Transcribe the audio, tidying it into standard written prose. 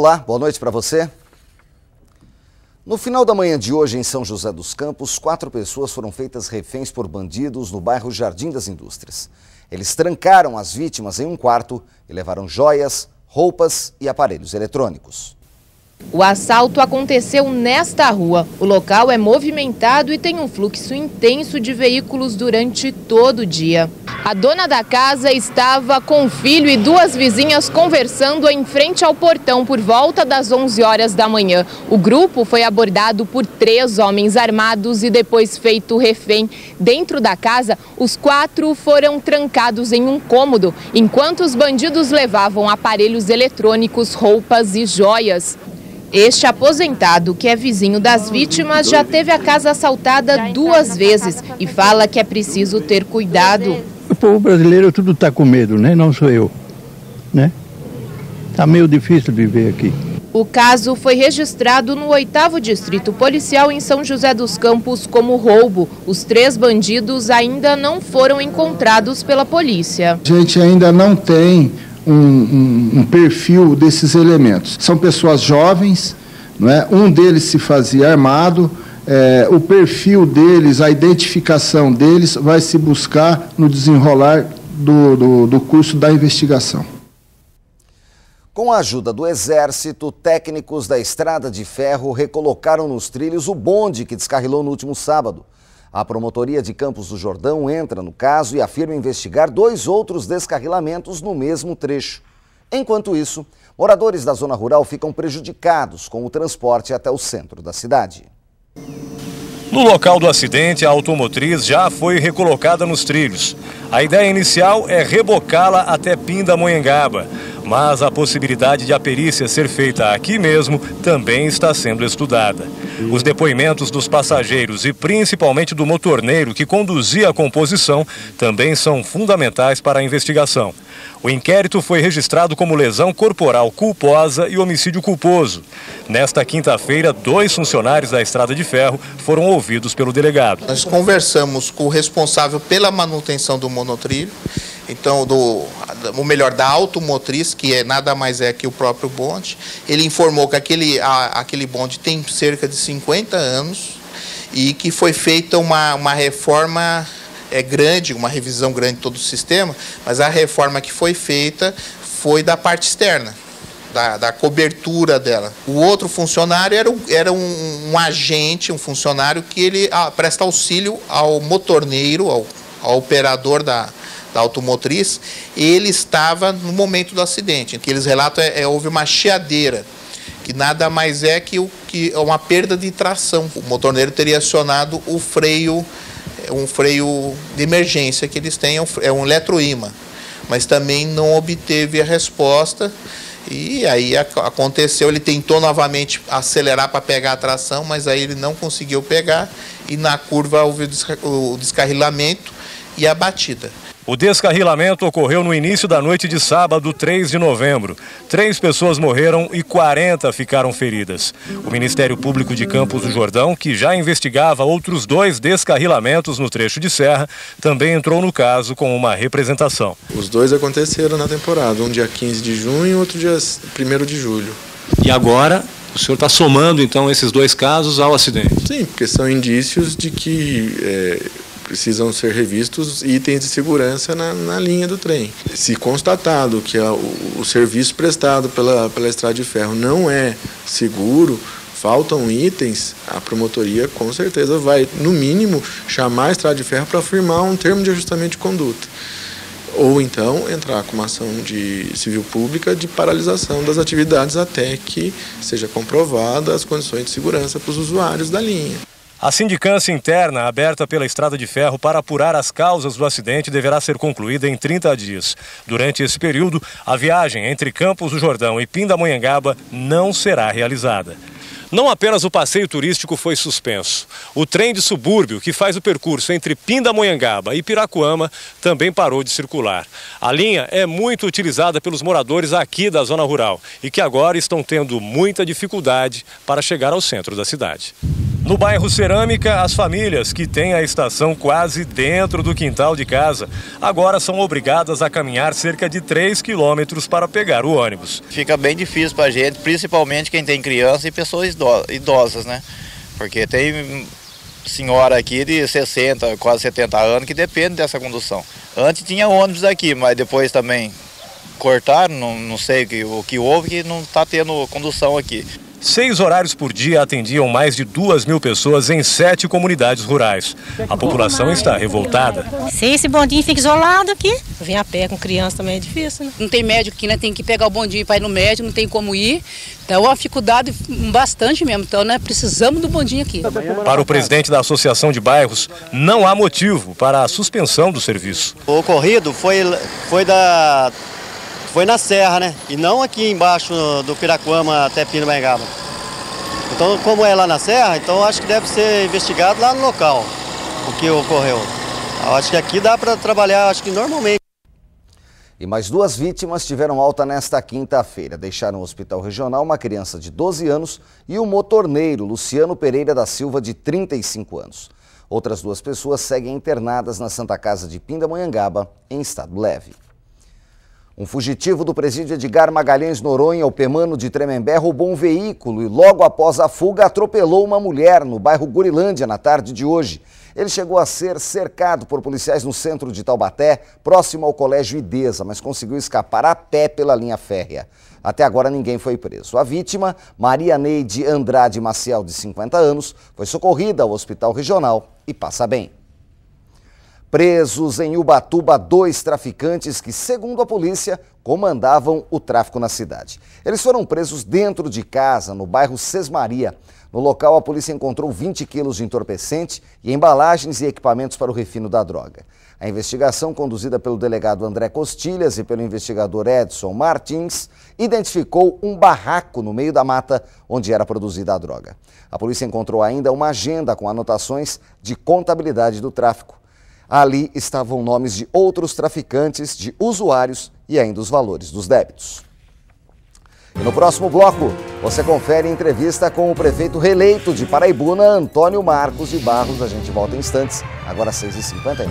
Olá, boa noite para você. No final da manhã de hoje, em São José dos Campos, 4 pessoas foram feitas reféns por bandidos no bairro Jardim das Indústrias. Eles trancaram as vítimas em um quarto e levaram joias, roupas e aparelhos eletrônicos. O assalto aconteceu nesta rua. O local é movimentado e tem um fluxo intenso de veículos durante todo o dia. A dona da casa estava com o filho e 2 vizinhas conversando em frente ao portão por volta das 11 horas da manhã. O grupo foi abordado por 3 homens armados e depois feito refém. Dentro da casa, os 4 foram trancados em um cômodo, enquanto os bandidos levavam aparelhos eletrônicos, roupas e joias. Este aposentado, que é vizinho das vítimas, já teve a casa assaltada 2 vezes e fala que é preciso ter cuidado. O povo brasileiro tudo está com medo, né? Não sou eu, né? Tá meio difícil viver aqui. O caso foi registrado no 8º Distrito Policial em São José dos Campos como roubo. Os 3 bandidos ainda não foram encontrados pela polícia. A gente ainda não tem um perfil desses elementos. São pessoas jovens, não é? Um deles se fazia armado, o perfil deles, a identificação deles vai se buscar no desenrolar do curso da investigação. Com a ajuda do Exército, técnicos da Estrada de Ferro recolocaram nos trilhos o bonde que descarrilou no último sábado. A Promotoria de Campos do Jordão entra no caso e afirma investigar 2 outros descarrilamentos no mesmo trecho. Enquanto isso, moradores da zona rural ficam prejudicados com o transporte até o centro da cidade. No local do acidente, a automotriz já foi recolocada nos trilhos. A ideia inicial é rebocá-la até Pindamonhangaba, mas a possibilidade de a perícia ser feita aqui mesmo também está sendo estudada. Os depoimentos dos passageiros e principalmente do motorneiro que conduzia a composição também são fundamentais para a investigação. O inquérito foi registrado como lesão corporal culposa e homicídio culposo. Nesta quinta-feira, 2 funcionários da Estrada de Ferro foram ouvidos pelo delegado. Nós conversamos com o responsável pela manutenção do monotrilho, então da automotriz, que nada mais é que o próprio bonde. Ele informou que aquele bonde tem cerca de 50 anos e que foi feita uma reforma grande, uma revisão grande de todo o sistema, mas a reforma que foi feita foi da parte externa, da cobertura dela. O outro funcionário era um agente, um funcionário que ele presta auxílio ao motorneiro, ao operador da automotriz. Ele estava no momento do acidente. O que eles relatam houve uma chiadeira, que nada mais é que uma perda de tração. O motorneiro teria acionado o freio, um freio de emergência que eles têm, é um eletroímã, mas também não obteve a resposta. E aí aconteceu, ele tentou novamente acelerar para pegar a tração, mas aí ele não conseguiu pegar e na curva houve o descarrilamento e a batida. O descarrilamento ocorreu no início da noite de sábado, 3 de novembro. 3 pessoas morreram e 40 ficaram feridas. O Ministério Público de Campos do Jordão, que já investigava outros 2 descarrilamentos no trecho de serra, também entrou no caso com uma representação. Os 2 aconteceram na temporada, um dia 15 de junho e outro dia 1º de julho. E agora o senhor está somando então esses 2 casos ao acidente? Sim, porque são indícios de que precisam ser revistos itens de segurança na linha do trem. Se constatado que o serviço prestado pela Estrada de Ferro não é seguro, faltam itens, a promotoria com certeza vai, no mínimo, chamar a Estrada de Ferro para firmar um termo de ajustamento de conduta. Ou então entrar com uma ação de civil pública de paralisação das atividades até que seja comprovada as condições de segurança para os usuários da linha. A sindicância interna aberta pela Estrada de Ferro para apurar as causas do acidente deverá ser concluída em 30 dias. Durante esse período, a viagem entre Campos do Jordão e Pindamonhangaba não será realizada. Não apenas o passeio turístico foi suspenso. O trem de subúrbio, que faz o percurso entre Pindamonhangaba e Piracuama, também parou de circular. A linha é muito utilizada pelos moradores aqui da zona rural e que agora estão tendo muita dificuldade para chegar ao centro da cidade. No bairro Cerâmica, as famílias que têm a estação quase dentro do quintal de casa agora são obrigadas a caminhar cerca de 3 quilômetros para pegar o ônibus. Fica bem difícil para a gente, principalmente quem tem criança e pessoas idosas, né? Porque tem senhora aqui de 60, quase 70 anos que depende dessa condução. Antes tinha ônibus aqui, mas depois também cortaram, não sei o que houve, que não está tendo condução aqui. 6 horários por dia atendiam mais de 2.000 pessoas em 7 comunidades rurais. A população está revoltada. Se esse bondinho fica isolado aqui, vem a pé com criança também é difícil, né? Não tem médico aqui, né? Tem que pegar o bondinho para ir no médico, não tem como ir. Então é uma dificuldade bastante mesmo. Então, né, precisamos do bondinho aqui. Para o presidente da Associação de Bairros, não há motivo para a suspensão do serviço. O ocorrido foi na serra, né? E não aqui embaixo do Piraquama até Pindamonhangaba. Então, como é lá na serra, então acho que deve ser investigado lá no local o que ocorreu. Eu acho que aqui dá para trabalhar, acho que normalmente. E mais 2 vítimas tiveram alta nesta quinta-feira. Deixaram no hospital regional uma criança de 12 anos e o motorneiro Luciano Pereira da Silva, de 35 anos. Outras 2 pessoas seguem internadas na Santa Casa de Pindamonhangaba, em estado leve. Um fugitivo do presídio Edgar Magalhães Noronha, o Pemano de Tremembé, roubou um veículo e logo após a fuga atropelou uma mulher no bairro Gurilândia na tarde de hoje. Ele chegou a ser cercado por policiais no centro de Taubaté, próximo ao colégio Idesa, mas conseguiu escapar a pé pela linha férrea. Até agora ninguém foi preso. A vítima, Maria Neide Andrade Maciel, de 50 anos, foi socorrida ao hospital regional e passa bem. Presos em Ubatuba 2 traficantes que, segundo a polícia, comandavam o tráfico na cidade. Eles foram presos dentro de casa, no bairro Sesmaria. No local, a polícia encontrou 20 quilos de entorpecente e embalagens e equipamentos para o refino da droga. A investigação, conduzida pelo delegado André Costilhas e pelo investigador Edson Martins, identificou um barraco no meio da mata onde era produzida a droga. A polícia encontrou ainda uma agenda com anotações de contabilidade do tráfico. Ali estavam nomes de outros traficantes, de usuários e ainda os valores dos débitos. E no próximo bloco, você confere entrevista com o prefeito reeleito de Paraibuna, Antônio Marcos de Barros. A gente volta em instantes, agora às 6h59.